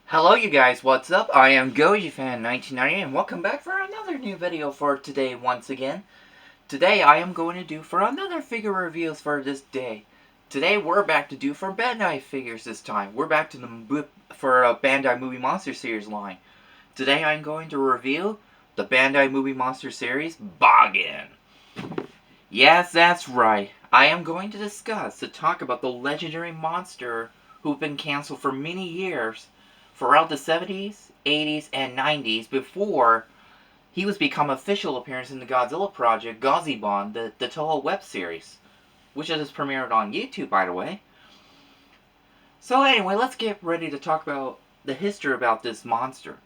Hello you guys, what's up? I am GojiFan1990 and welcome back for another new video for today once again. Today I am going to do for another figure reviews for this day. Today we're back to do for Bandai figures this time. We're back to for a Bandai Movie Monster Series line. Today I'm going to review the Bandai Movie Monster Series Bagan. Yes, that's right. I am going to talk about the legendary monster who've been canceled for many years throughout the 70s, 80s, and 90s before he was become official appearance in the Godzilla project, Godziban, the Toho web series, which is premiered on YouTube, by the way. So anyway, let's get ready to talk about the history about this monster.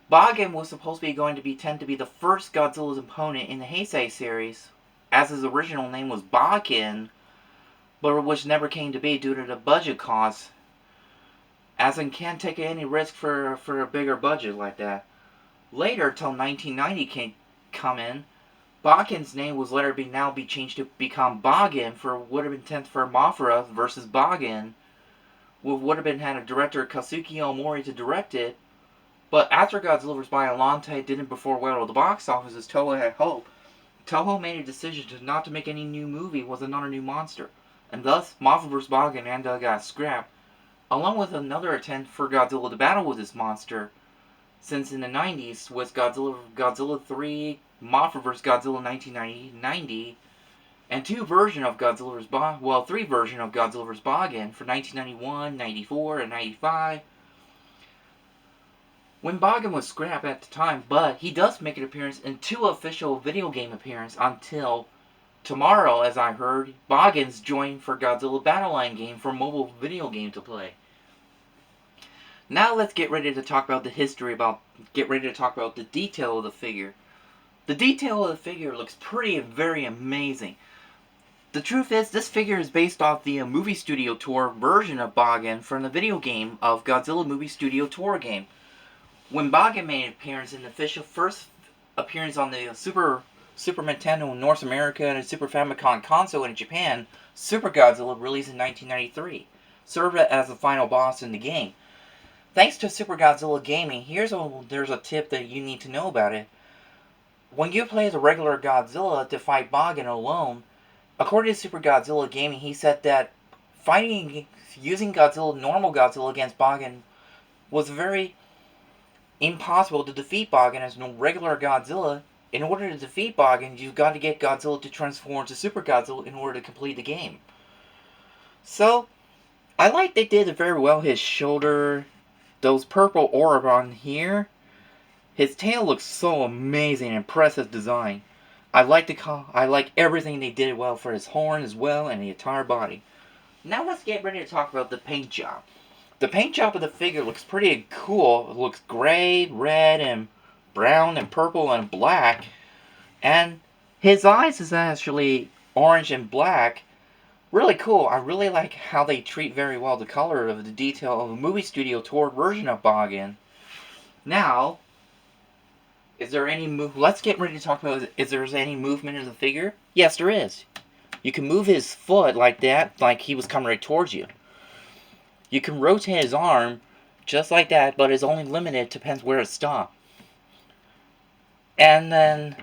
Bagan was supposed to tend to be the first Godzilla's opponent in the Heisei series, as his original name was Bakan, but which never came to be due to the budget costs, as in can't take any risk for a bigger budget like that. Later, till 1990 come in, Bakan's name was later be changed to become Bagan for would have been tenth for Mothra versus Bagan, would have been had a director Kazuki Omori to direct it, but after Godzilla vs. Biollante didn't perform well at the box office as Toho had hoped, Toho made a decision not to make any new movie with another new monster, and thus Mothra vs. Bagan got scrapped, along with another attempt for Godzilla to battle with this monster, since in the 90s with Godzilla 3, Mothra vs. Godzilla 1990, and three versions of Godzilla vs. Bagan for 1991, 94, and 95. When Bagan was scrapped at the time, but he does make an appearance in two official video game appearances until tomorrow, as I heard, Bagan's joined for Godzilla Battle Line game for mobile video game to play. Now let's get ready to talk about the detail of the figure. The detail of the figure looks very amazing. The truth is, this figure is based off the movie studio tour version of Bagan from the video game of Godzilla Movie Studio Tour game. When Bagan made an appearance in the official first appearance on the Super Nintendo in North America and Super Famicom console in Japan, Super Godzilla, released in 1993, served as the final boss in the game. Thanks to Super Godzilla Gaming, there's a tip that you need to know about it. When you play the regular Godzilla to fight Bagan alone, according to Super Godzilla Gaming, he said that using normal Godzilla against Bagan was very impossible to defeat Bagan as no regular Godzilla. In order to defeat Bagan, you've got to get Godzilla to transform to Super Godzilla in order to complete the game. So, I like they did it very well. His shoulder, those purple orb on here, his tail looks so amazing, impressive design. I like everything they did well for his horn as well and the entire body. Now let's get ready to talk about the paint job. The paint job of the figure looks pretty cool. It looks gray, red, and brown, and purple, and black. And his eyes is actually orange and black. Really cool. I really like how they treat very well the color of the detail of the movie studio tour version of Bagan. Now, let's get ready to talk about, is there any movement in the figure? Yes, there is. You can move his foot like that, like he was coming right towards you. You can rotate his arm just like that, but it's only limited, depends where it stops. And then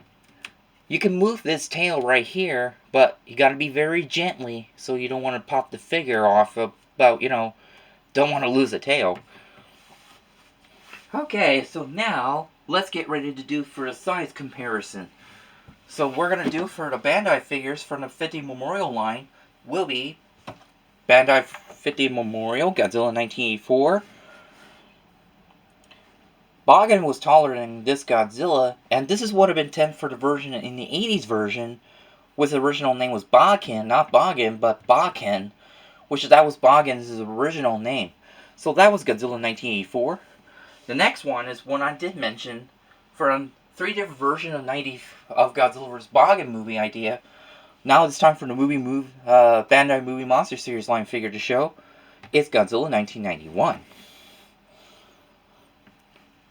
you can move this tail right here, but you gotta be very gently so you don't want to pop the figure off don't want to lose the tail. Okay, so now let's get ready to do for a size comparison. So we're gonna do for the Bandai figures from the 50 Memorial line will be Bandai 50 Memorial, Godzilla 1984. Bagan was taller than this Godzilla, and this is what would have been 10 for the version in the 80s version, which the original name was Bakan, not Bagan, but Bakan, that was Bagan's original name. So that was Godzilla 1984. The next one is one I did mention from 3 different versions of Godzilla vs. Bagan movie idea. Now it's time for the Bandai Movie Monster Series line figure to show. It's Godzilla 1991.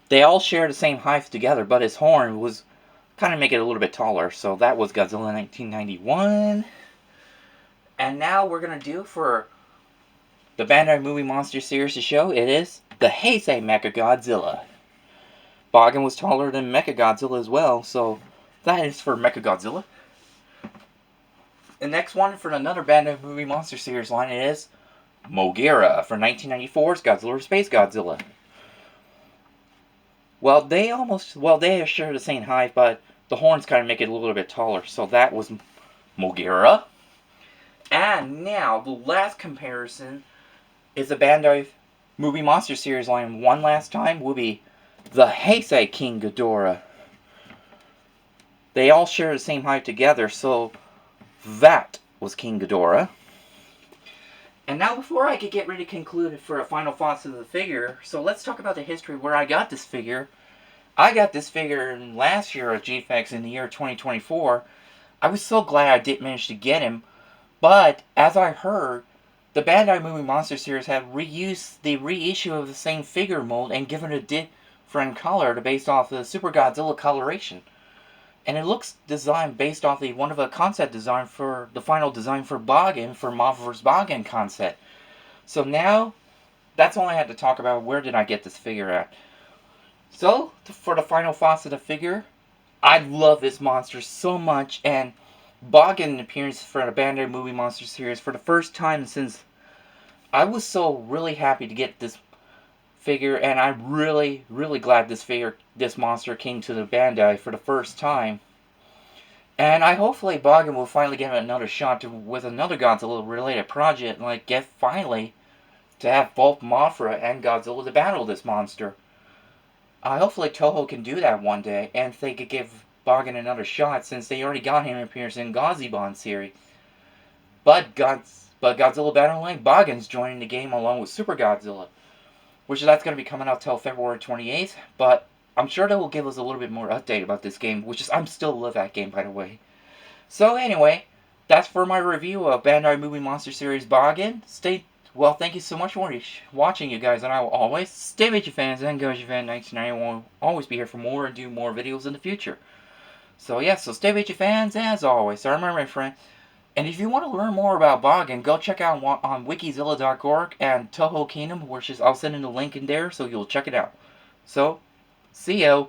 They all share the same height together, but his horn was kind of make it a little bit taller. So that was Godzilla 1991. And now we're going to do for the Bandai Movie Monster Series to show. It is the Heisei Godzilla. Bagan was taller than Godzilla as well, so that is for Godzilla. The next one for another Bandai movie monster series line is Mogira for 1994's Godzilla Space Godzilla. Well, they share the same height, but the horns kind of make it a little bit taller, so that was Mogira. And now, the last comparison is the Bandai movie monster series line one last time will be the Heisei King Ghidorah. They all share the same height together, so that was King Ghidorah. And now before I could get ready to conclude for a final thoughts of the figure, so let's talk about the history where I got this figure. I got this figure last year at GFX in the year 2024. I was so glad I did manage to get him, but as I heard, the Bandai Movie Monster Series have reused the reissue of the same figure mold and given it a different color based off the Super Godzilla coloration. And it looks designed based off the one of a concept design for the final design for Bagan for Mothra vs. Bagan concept. So now, that's all I had to talk about. Where did I get this figure at? So, for the final thoughts of the figure, I love this monster so much, and Bagan appearance for the Bandai Movie Monster Series for the first time since I was so really happy to get this figure, and I'm really glad this monster came to the Bandai for the first time. And hopefully Bagan will finally get another shot with another Godzilla related project, like get finally to have both Mothra and Godzilla to battle this monster. Hopefully Toho can do that one day, and if they could give Bagan another shot, since they already got him appearance in Godziban series. But Godzilla Battle Line, Bagan's joining the game along with Super Godzilla, which that's going to be coming out till February 28th, but I'm sure they will give us a little bit more update about this game, I'm still love that game, by the way. So anyway, that's for my review of Bandai Movie Monster Series Bagan. Well, thank you so much for watching, you guys, and I will always stay with you fans, and GoJiFan1990 will always be here for more and do more videos in the future. So yeah, so stay with you fans, as always. So remember, my friend, and if you want to learn more about Bagan, go check out on wikizilla.org and Toho Kingdom, which is, I'll send in the link in there, so you'll check it out. So, see you.